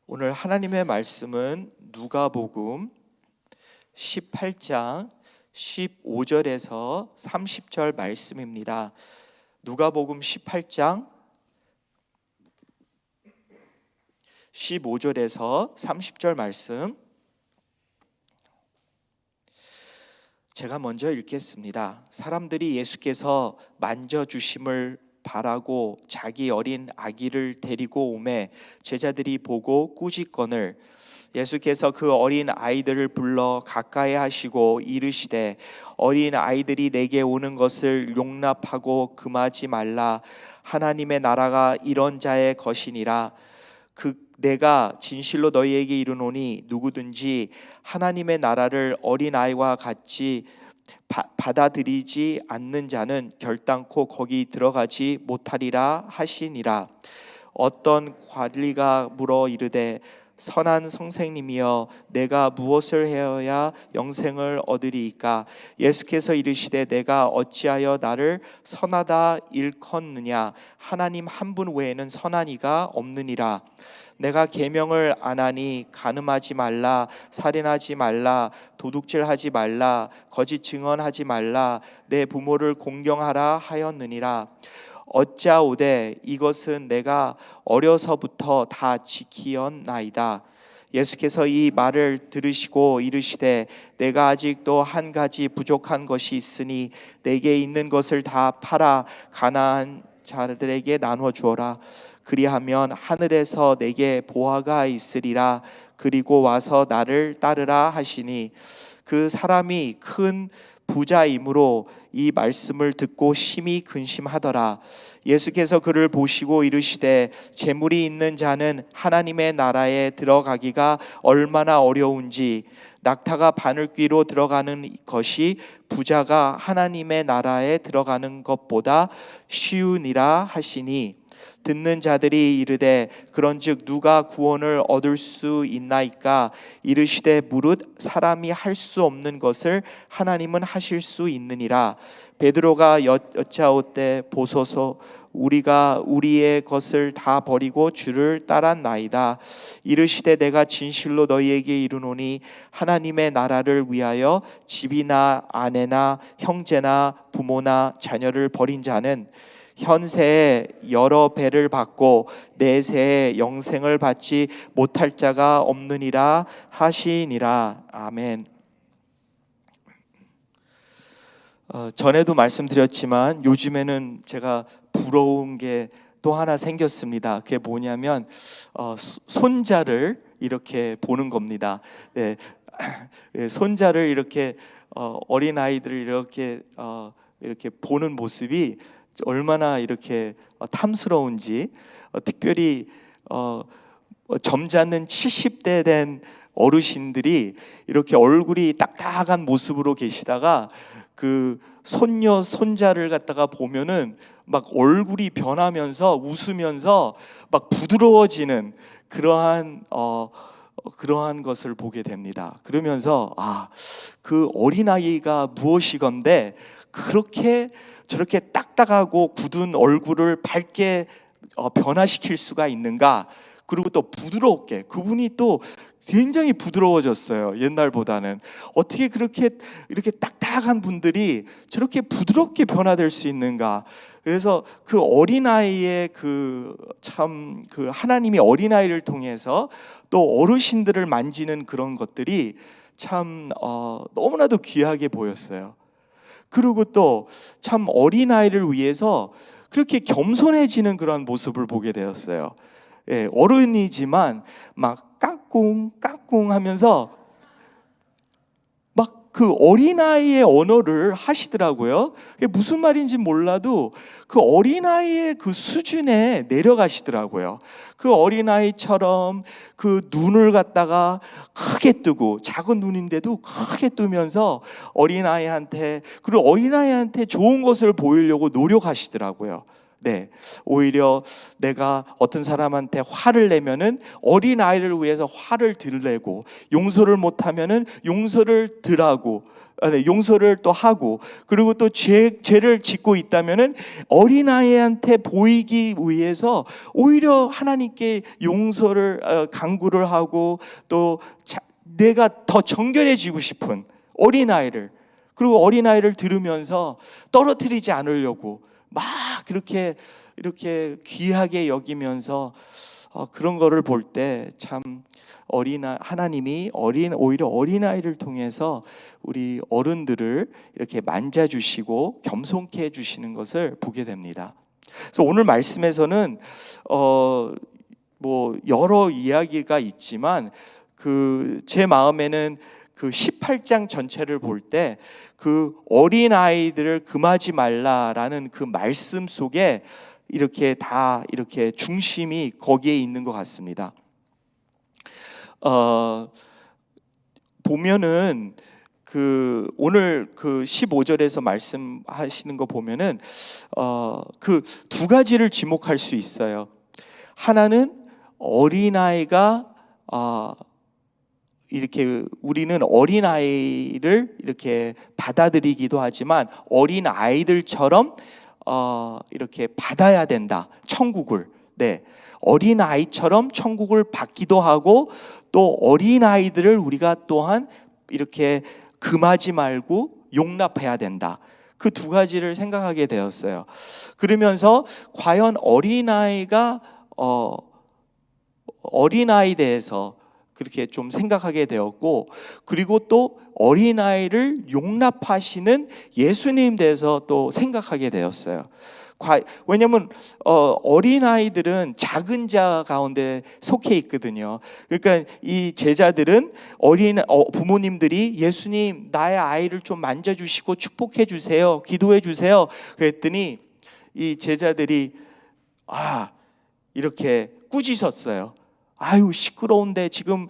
오늘 하나님의 말씀은 누가복음 18장 15절에서 30절 말씀입니다. 누가복음 18장 15절에서 30절 말씀 제가 먼저 읽겠습니다. 사람들이 예수께서 만져주심을 바라고 자기 어린 아기를 데리고 오매 제자들이 보고 꾸짖거늘 예수께서 그 어린 아이들을 불러 가까이 하시고 이르시되 어린 아이들이 내게 오는 것을 용납하고 금하지 말라. 하나님의 나라가 이런 자의 것이니라. 내가 진실로 너희에게 이르노니 누구든지 하나님의 나라를 어린아이와 같이 받아들이지 않는 자는 결단코 거기 들어가지 못하리라 하시니라. 어떤 관리가 물어 이르되 선한 선생님이여 내가 무엇을 하여야 영생을 얻으리이까? 예수께서 이르시되 내가 어찌하여 나를 선하다 일컫느냐? 하나님 한 분 외에는 선한 이가 없느니라. 내가 계명을 안 하니 간음하지 말라, 살인하지 말라, 도둑질하지 말라, 거짓 증언하지 말라, 내 부모를 공경하라 하였느니라. 어찌하오되 이것은 내가 어려서부터 다 지키었나이다. 예수께서 이 말을 들으시고 이르시되 내가 아직도 한 가지 부족한 것이 있으니 내게 있는 것을 다 팔아 가난한 자들에게 나눠 주어라. 그리하면 하늘에서 내게 보화가 있으리라. 그리고 와서 나를 따르라 하시니 그 사람이 큰 부자이므로 이 말씀을 듣고 심히 근심하더라. 예수께서 그를 보시고 이르시되 재물이 있는 자는 하나님의 나라에 들어가기가 얼마나 어려운지 낙타가 바늘귀로 들어가는 것이 부자가 하나님의 나라에 들어가는 것보다 쉬우니라 하시니 듣는 자들이 이르되 그런즉 누가 구원을 얻을 수 있나이까? 이르시되 무릇 사람이 할 수 없는 것을 하나님은 하실 수 있느니라. 베드로가 여짜오되 보소서 우리가 우리의 것을 다 버리고 주를 따랐나이다. 이르시되 내가 진실로 너희에게 이르노니 하나님의 나라를 위하여 집이나 아내나 형제나 부모나 자녀를 버린 자는 현세에 여러 배를 받고 내세에 영생을 받지 못할 자가 없느니라 하시니라. 아멘. 전에도 말씀드렸지만 요즘에는 제가 부러운 게 또 하나 생겼습니다. 그게 뭐냐면 손자를 이렇게 보는 겁니다. 네, 손자를 이렇게 어린 아이들을 이렇게 보는 모습이 얼마나 이렇게 탐스러운지, 특별히 점잖은 70대 된 어르신들이 이렇게 얼굴이 딱딱한 모습으로 계시다가 그 손녀 손자를 갖다가 보면은 막 얼굴이 변하면서 웃으면서 막 부드러워지는 그러한 것을 보게 됩니다. 그러면서 그 어린아이가 무엇이건데 그렇게 저렇게 딱딱하고 굳은 얼굴을 밝게 변화시킬 수가 있는가? 그리고 또 부드럽게 그분이 또 굉장히 부드러워졌어요. 옛날보다는. 어떻게 그렇게 이렇게 딱딱한 분들이 저렇게 부드럽게 변화될 수 있는가? 그래서 그 어린아이의 그 하나님이 어린아이를 통해서 또 어르신들을 만지는 그런 것들이 참 너무나도 귀하게 보였어요. 그리고 또 참 어린아이를 위해서 그렇게 겸손해지는 그런 모습을 보게 되었어요. 어른이지만 막 까꿍 하면서 막 그 어린아이의 언어를 하시더라고요. 그게 무슨 말인지 몰라도 그 어린아이의 그 수준에 내려가시더라고요. 그 어린아이처럼 그 눈을 갖다가 크게 뜨고 작은 눈인데도 크게 뜨면서 어린아이한테 그리고 어린아이한테 좋은 것을 보이려고 노력하시더라고요. 네, 오히려 내가 어떤 사람한테 화를 내면은 어린 아이를 위해서 화를 들내고, 용서를 못하면은 용서를 덜하고, 용서를 또 하고, 그리고 또 죄를 짓고 있다면은 어린 아이한테 보이기 위해서 오히려 하나님께 용서를 간구를 하고, 또 내가 더 정결해지고 싶은 어린 아이를, 그리고 어린 아이를 들으면서 떨어뜨리지 않으려고 막 그렇게 이렇게 귀하게 여기면서 그런 거를 볼 때 참 하나님이 오히려 어린아이를 통해서 우리 어른들을 이렇게 만져주시고 겸손케 해주시는 것을 보게 됩니다. 그래서 오늘 말씀에서는 뭐 여러 이야기가 있지만 제 마음에는 그 18장 전체를 볼 때 그 어린 아이들을 금하지 말라라는 그 말씀 속에 이렇게 다 이렇게 중심이 거기에 있는 것 같습니다. 보면은 오늘 15절에서 말씀하시는 거 보면은 그 두 가지를 지목할 수 있어요. 하나는 어린아이가 이렇게 우리는 어린아이를 이렇게 받아들이기도 하지만 어린 아이들처럼 이렇게 받아야 된다. 천국을. 네. 어린 아이처럼 천국을 받기도 하고, 또 어린 아이들을 우리가 또한 이렇게 금하지 말고 용납해야 된다. 그 두 가지를 생각하게 되었어요. 그러면서 과연 어린아이가 어린아이에 대해서 그렇게 좀 생각하게 되었고, 그리고 또 어린아이를 용납하시는 예수님 대해서 또 생각하게 되었어요. 왜냐하면 어린아이들은 작은 자 가운데 속해 있거든요. 그러니까 이 제자들은 부모님들이 예수님 나의 아이를 좀 만져주시고 축복해 주세요, 기도해 주세요 그랬더니 이 제자들이 이렇게 꾸짖었어요. 아유 시끄러운데 지금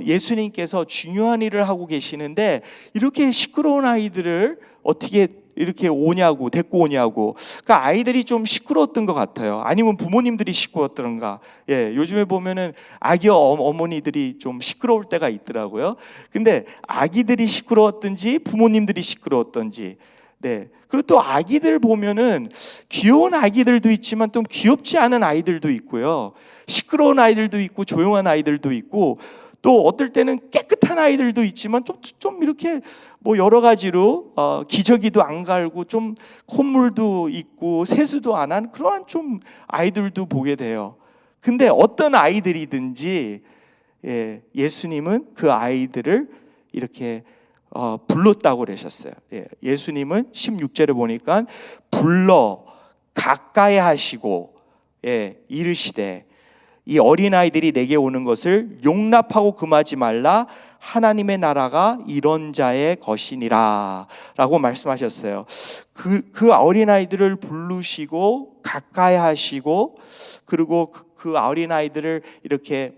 예수님께서 중요한 일을 하고 계시는데 이렇게 시끄러운 아이들을 어떻게 이렇게 데리고 오냐고. 그러니까 아이들이 좀 시끄러웠던 것 같아요. 아니면 부모님들이 시끄러웠던가. 예, 요즘에 보면은 아기 어머니들이 좀 시끄러울 때가 있더라고요. 근데 아기들이 시끄러웠든지 부모님들이 시끄러웠든지. 네. 그리고 또 아기들 보면은 귀여운 아기들도 있지만 또 귀엽지 않은 아이들도 있고요. 시끄러운 아이들도 있고 조용한 아이들도 있고, 또 어떨 때는 깨끗한 아이들도 있지만 좀 이렇게 뭐 여러 가지로 기저귀도 안 갈고 좀 콧물도 있고 세수도 안 한 그러한 좀 아이들도 보게 돼요. 근데 어떤 아이들이든지 예수님은 그 아이들을 이렇게 불렀다고 그러셨어요. 예수님은 16절에 보니까 불러 가까이 하시고 이르시되 이 어린아이들이 내게 오는 것을 용납하고 금하지 말라. 하나님의 나라가 이런 자의 것이니라 라고 말씀하셨어요. 그 어린아이들을 부르시고 가까이 하시고, 그리고 그 어린아이들을 이렇게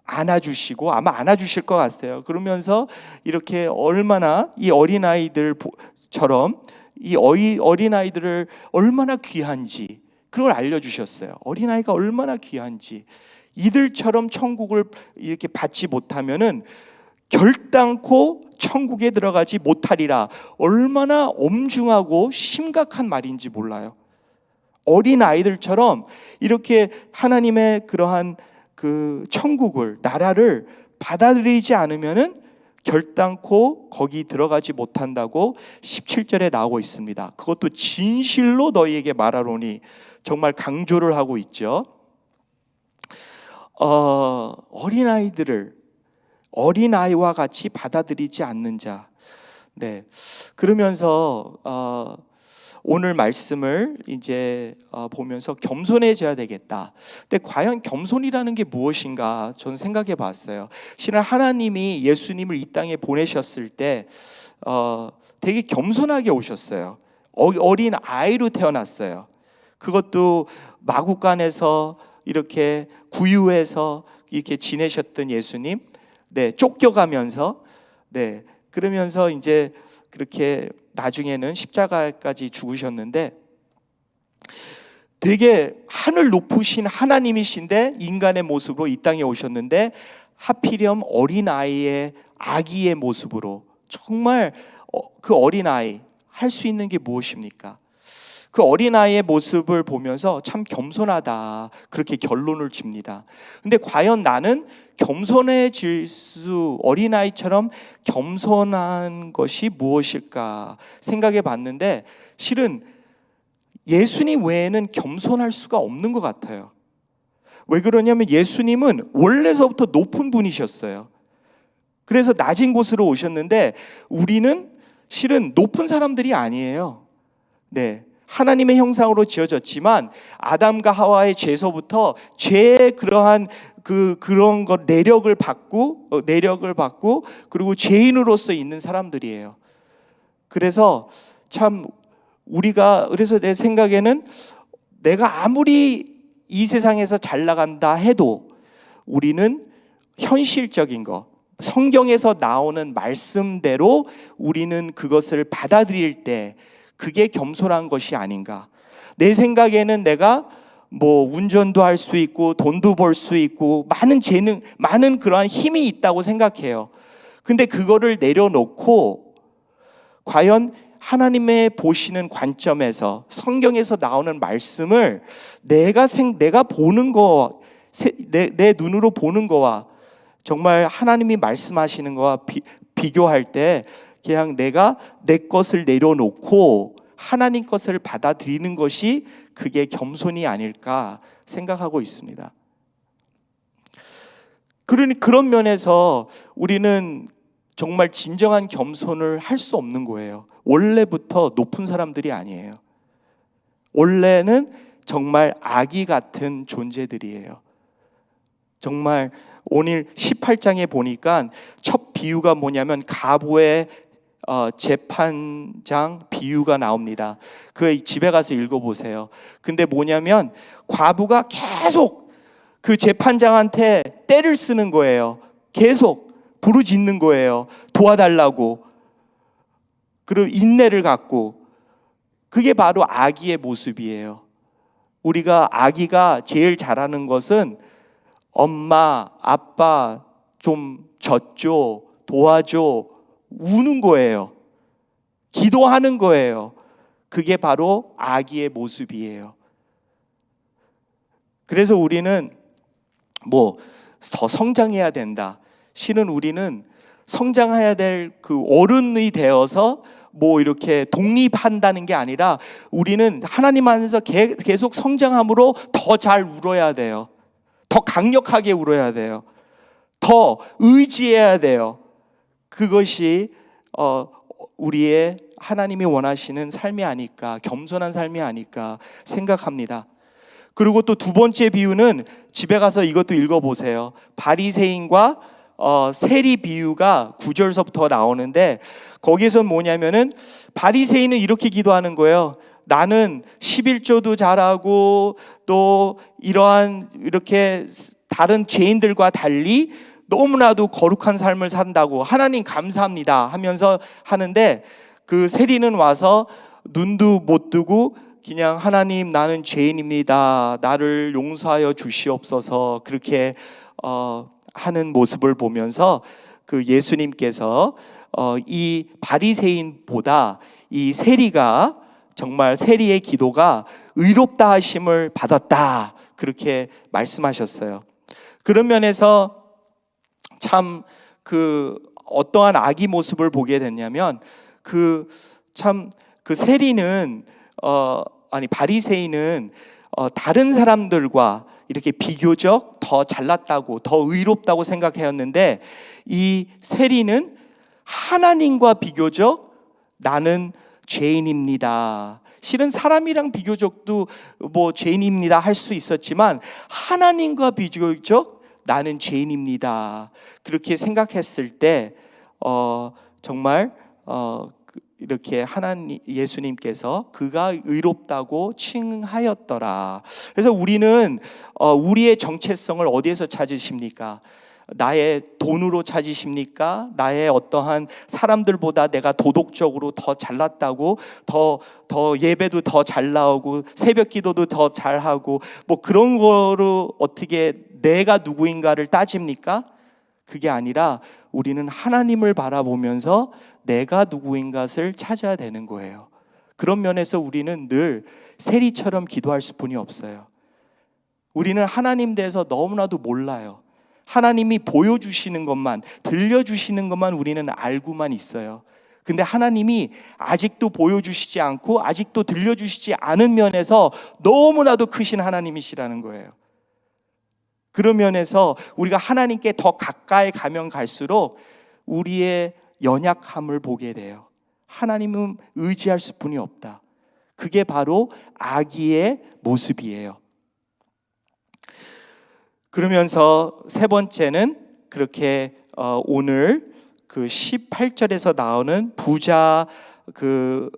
안아주시고, 아마 안아주실 것 같아요. 그러면서 이렇게 얼마나 이 어린아이들처럼 이 어린아이들을 얼마나 귀한지 그걸 알려주셨어요. 어린아이가 얼마나 귀한지. 이들처럼 천국을 이렇게 받지 못하면은 결단코 천국에 들어가지 못하리라. 얼마나 엄중하고 심각한 말인지 몰라요. 어린아이들처럼 이렇게 하나님의 그러한 그 천국을, 나라를 받아들이지 않으면은 결단코 거기 들어가지 못한다고 17절에 나오고 있습니다. 그것도 진실로 너희에게 말하노니, 정말 강조를 하고 있죠. 어린아이와 같이 받아들이지 않는 자. 네. 그러면서 오늘 말씀을 이제 보면서 겸손해져야 되겠다. 근데 과연 겸손이라는 게 무엇인가 저는 생각해 봤어요. 실은 하나님이 예수님을 이 땅에 보내셨을 때 되게 겸손하게 오셨어요. 어린 아이로 태어났어요. 그것도 마구간에서 이렇게 구유해서 이렇게 지내셨던 예수님, 쫓겨가면서, 그러면서 이제 그렇게 나중에는 십자가까지 죽으셨는데, 되게 하늘 높으신 하나님이신데 인간의 모습으로 이 땅에 오셨는데 하필이면 어린아이의 아기의 모습으로 정말 그 어린아이 할 수 있는 게 무엇입니까? 그 어린아이의 모습을 보면서 참 겸손하다 그렇게 결론을 집니다. 근데 과연 나는 겸손해질 수 어린아이처럼 겸손한 것이 무엇일까 생각해 봤는데 실은 예수님 외에는 겸손할 수가 없는 것 같아요. 왜 그러냐면 예수님은 원래서부터 높은 분이셨어요. 그래서 낮은 곳으로 오셨는데 우리는 실은 높은 사람들이 아니에요. 네. 하나님의 형상으로 지어졌지만 아담과 하와의 죄서부터 죄의 그러한 그런 것 내력을 받고 그리고 죄인으로서 있는 사람들이에요. 그래서 참 그래서 내 생각에는 내가 아무리 이 세상에서 잘 나간다 해도 우리는 현실적인 거 성경에서 나오는 말씀대로 우리는 그것을 받아들일 때 그게 겸손한 것이 아닌가. 내 생각에는 내가 뭐 운전도 할 수 있고 돈도 벌 수 있고 많은 재능, 많은 그러한 힘이 있다고 생각해요. 근데 그거를 내려놓고 과연 하나님의 보시는 관점에서 성경에서 나오는 말씀을 내가 보는 거, 내 눈으로 보는 거와 정말 하나님이 말씀하시는 거와 비교할 때 그냥 내가 내 것을 내려놓고 하나님 것을 받아들이는 것이 그게 겸손이 아닐까 생각하고 있습니다. 그러니 그런 면에서 우리는 정말 진정한 겸손을 할 수 없는 거예요. 원래부터 높은 사람들이 아니에요. 원래는 정말 아기 같은 존재들이에요. 정말 오늘 18장에 보니까 첫 비유가 뭐냐면 가보의 재판장 비유가 나옵니다. 그 집에 가서 읽어보세요. 근데 뭐냐면 과부가 계속 그 재판장한테 떼를 쓰는 거예요. 계속 부르짖는 거예요. 도와달라고. 그리고 인내를 갖고. 그게 바로 아기의 모습이에요. 우리가 아기가 제일 잘하는 것은 엄마, 아빠 좀 젖줘, 도와줘, 우는 거예요. 기도하는 거예요. 그게 바로 아기의 모습이에요. 그래서 우리는 뭐 더 성장해야 된다. 실은 우리는 성장해야 될 그 어른이 되어서 뭐 이렇게 독립한다는 게 아니라 우리는 하나님 안에서 계속 성장함으로 더 잘 울어야 돼요. 더 강력하게 울어야 돼요. 더 의지해야 돼요. 그것이 우리의 하나님이 원하시는 삶이 아닐까, 겸손한 삶이 아닐까 생각합니다. 그리고 또 두 번째 비유는 집에 가서 이것도 읽어보세요. 바리새인과 세리 비유가 9절서부터 나오는데 거기서 뭐냐면은 바리새인은 이렇게 기도하는 거예요. 나는 11조도 잘하고 또 이렇게 다른 죄인들과 달리 너무나도 거룩한 삶을 산다고 하나님 감사합니다 하면서 하는데 그 세리는 와서 눈도 못 뜨고 그냥 하나님 나는 죄인입니다. 나를 용서하여 주시옵소서 그렇게 하는 모습을 보면서 그 예수님께서 이 바리새인보다 이 세리가 정말 세리의 기도가 의롭다 하심을 받았다 그렇게 말씀하셨어요. 그런 면에서 참 그 어떠한 아기 모습을 보게 됐냐면 그 세리는 바리새인은 다른 사람들과 이렇게 비교적 더 잘났다고 더 의롭다고 생각했는데 이 세리는 하나님과 비교적 나는 죄인입니다. 실은 사람이랑 비교적도 뭐 죄인입니다 할 수 있었지만 하나님과 비교적 나는 죄인입니다. 그렇게 생각했을 때 정말 이렇게 예수님께서 그가 의롭다고 칭하였더라. 그래서 우리는 우리의 정체성을 어디에서 찾으십니까? 나의 돈으로 찾으십니까? 나의 어떠한 사람들보다 내가 도덕적으로 더 잘났다고, 더 예배도 더 잘 나오고 새벽 기도도 더 잘하고 뭐 그런 거로 어떻게 내가 누구인가를 따집니까? 그게 아니라 우리는 하나님을 바라보면서 내가 누구인가를 찾아야 되는 거예요. 그런 면에서 우리는 늘 세리처럼 기도할 수뿐이 없어요. 우리는 하나님 대해서 너무나도 몰라요. 하나님이 보여주시는 것만, 들려주시는 것만 우리는 알고만 있어요. 근데 하나님이 아직도 보여주시지 않고 아직도 들려주시지 않은 면에서 너무나도 크신 하나님이시라는 거예요. 그런 면에서 우리가 하나님께 더 가까이 가면 갈수록 우리의 연약함을 보게 돼요. 하나님은 의지할 수뿐이 없다. 그게 바로 아기의 모습이에요. 그러면서 세 번째는 그렇게 오늘 그 18절에서 나오는 부자 그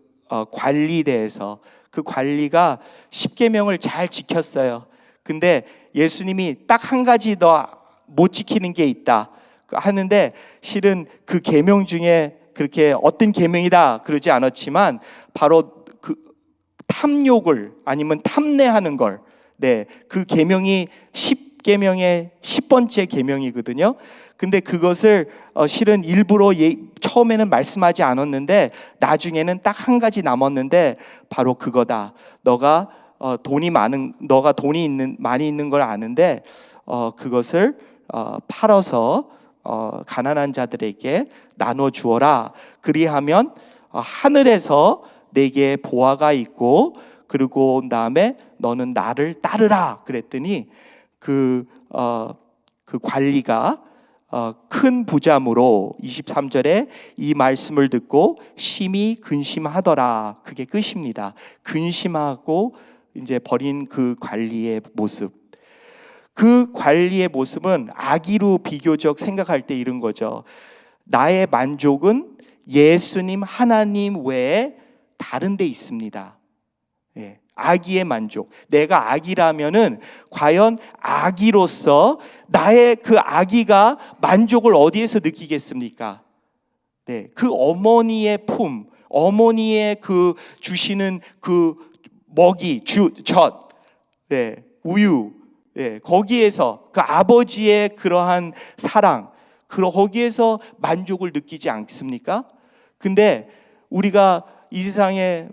관리에 대해서, 그 관리가 십계명을 잘 지켰어요. 근데 예수님이 딱 한 가지 더 못 지키는 게 있다 하는데, 실은 그 계명 중에 그렇게 어떤 계명이다 그러지 않았지만 바로 그 탐욕을 아니면 탐내하는 걸, 그 계명이 10계명의 10번째 계명이거든요. 근데 그것을 실은 일부러 처음에는 말씀하지 않았는데 나중에는 딱 한 가지 남았는데 바로 그거다. 너가 돈이 많이 있는 걸 아는데 그것을 팔아서 가난한 자들에게 나눠 주어라. 그리하면 하늘에서 내게 보화가 있고, 그리고 다음에 너는 나를 따르라 그랬더니 그 관리가 큰 부자므로 23절에 이 말씀을 듣고 심히 근심하더라. 그게 끝입니다. 근심하고 이제 버린 그 관리의 모습. 그 관리의 모습은 아기로 비교적 생각할 때 이런 거죠. 나의 만족은 예수님 하나님 외에 다른 데 있습니다. 아기의 만족. 내가 아기라면은 과연 아기로서 나의 그 아기가 만족을 어디에서 느끼겠습니까? 그 어머니의 품, 어머니의 그 주시는 그 먹이, 젖, 우유, 거기에서 그 아버지의 그러한 사랑, 거기에서 만족을 느끼지 않습니까? 근데 우리가 이 세상에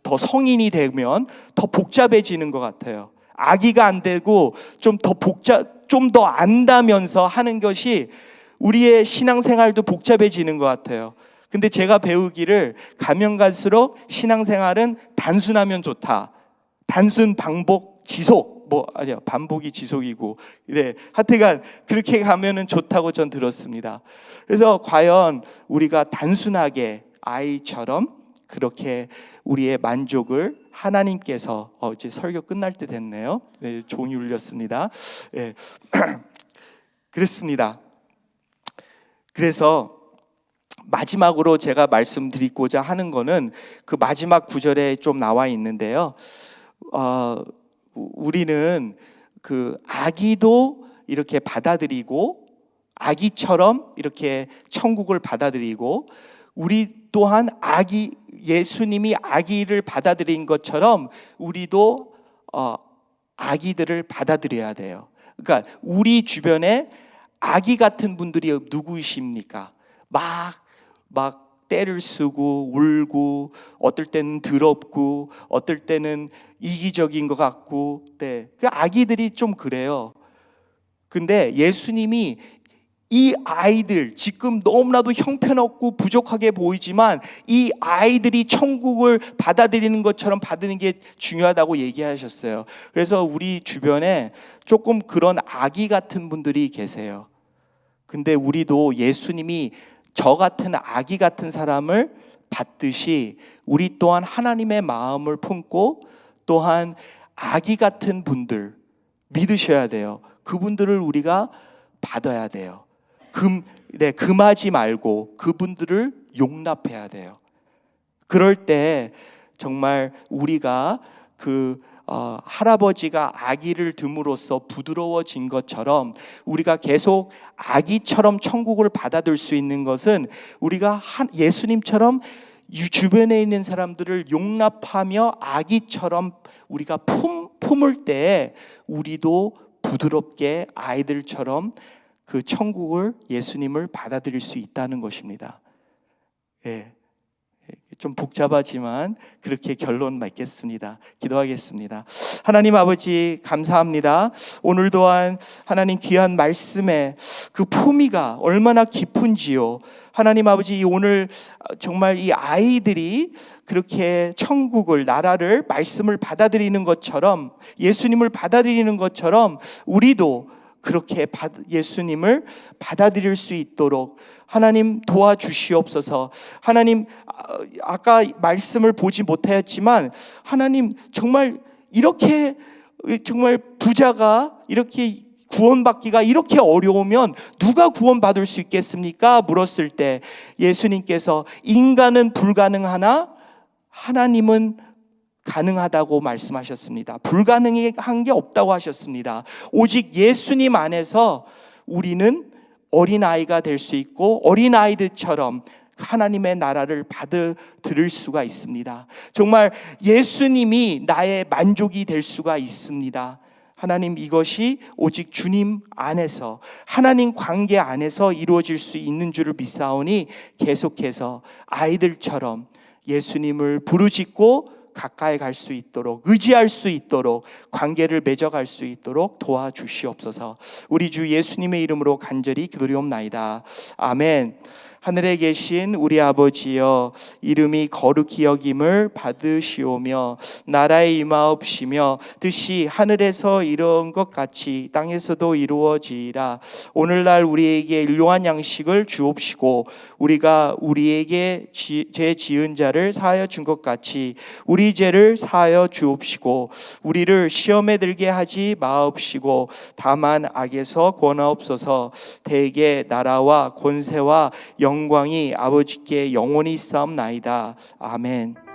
더 성인이 되면 더 복잡해지는 것 같아요. 아기가 안 되고 좀 더 안다면서 하는 것이 우리의 신앙생활도 복잡해지는 것 같아요. 근데 제가 배우기를 가면 갈수록 신앙생활은 단순하면 좋다. 단순 반복 지속, 반복이 지속이고, 하여튼간 그렇게 가면은 좋다고 전 들었습니다. 그래서 과연 우리가 단순하게 아이처럼 그렇게 우리의 만족을 하나님께서 이제 설교 끝날 때 됐네요. 종이 울렸습니다. 그렇습니다. 그래서 마지막으로 제가 말씀드리고자 하는 거는 그 마지막 구절에 좀 나와 있는데요. 우리는 그 아기도 이렇게 받아들이고 아기처럼 이렇게 천국을 받아들이고, 우리 또한 예수님이 아기를 받아들인 것처럼 우리도 아기들을 받아들여야 돼요. 그러니까 우리 주변에 아기 같은 분들이 누구이십니까? 막 떼를 쓰고 울고, 어떨 때는 더럽고, 어떨 때는 이기적인 것 같고, 그 아기들이 좀 그래요. 근데 예수님이 이 아이들, 지금 너무나도 형편없고 부족하게 보이지만 이 아이들이 천국을 받아들이는 것처럼 받는 게 중요하다고 얘기하셨어요. 그래서 우리 주변에 조금 그런 아기 같은 분들이 계세요. 근데 우리도 예수님이 저 같은 아기 같은 사람을 받듯이 우리 또한 하나님의 마음을 품고 또한 아기 같은 분들 믿으셔야 돼요. 그분들을 우리가 받아야 돼요. 금하지 말고 그분들을 용납해야 돼요. 그럴 때 정말 우리가 그 할아버지가 아기를 듬으로써 부드러워진 것처럼 우리가 계속 아기처럼 천국을 받아들 수 있는 것은 우리가 예수님처럼 주변에 있는 사람들을 용납하며 아기처럼 우리가 품을 때 우리도 부드럽게 아이들처럼 그 천국을, 예수님을 받아들일 수 있다는 것입니다. 예. 좀 복잡하지만 그렇게 결론 맺겠습니다. 기도하겠습니다. 하나님 아버지 감사합니다. 오늘 또한 하나님 귀한 말씀에 그 품위가 얼마나 깊은지요. 하나님 아버지, 오늘 정말 이 아이들이 그렇게 천국을, 나라를, 말씀을 받아들이는 것처럼, 예수님을 받아들이는 것처럼 우리도 그렇게 예수님을 받아들일 수 있도록 하나님 도와주시옵소서. 하나님, 아까 말씀을 보지 못하였지만 하나님, 정말 이렇게 정말 부자가 이렇게 구원받기가 이렇게 어려우면 누가 구원받을 수 있겠습니까? 물었을 때 예수님께서 인간은 불가능하나 하나님은 가능하다고 말씀하셨습니다. 불가능한 게 없다고 하셨습니다. 오직 예수님 안에서 우리는 어린아이가 될 수 있고 어린아이들처럼 하나님의 나라를 받아들일 수가 있습니다. 정말 예수님이 나의 만족이 될 수가 있습니다. 하나님, 이것이 오직 주님 안에서, 하나님 관계 안에서 이루어질 수 있는 줄을 믿사오니 계속해서 아이들처럼 예수님을 부르짖고 가까이 갈 수 있도록, 의지할 수 있도록, 관계를 맺어갈 수 있도록 도와주시옵소서. 우리 주 예수님의 이름으로 간절히 기도리옵나이다. 아멘. 하늘에 계신 우리 아버지여, 이름이 거룩히 여김을 받으시오며 나라에 임하옵시며 뜻이 하늘에서 이루어진 것 같이 땅에서도 이루어지이라. 오늘날 우리에게 일용할 양식을 주옵시고 우리가 우리에게 죄 지은 자를 사하여 준 것 같이 우리 죄를 사하여 주옵시고 우리를 시험에 들게 하지 마옵시고 다만 악에서 구원하옵소서. 대개 나라와 권세와 영광이 아버지께 영원히 있사옵나이다. 아멘.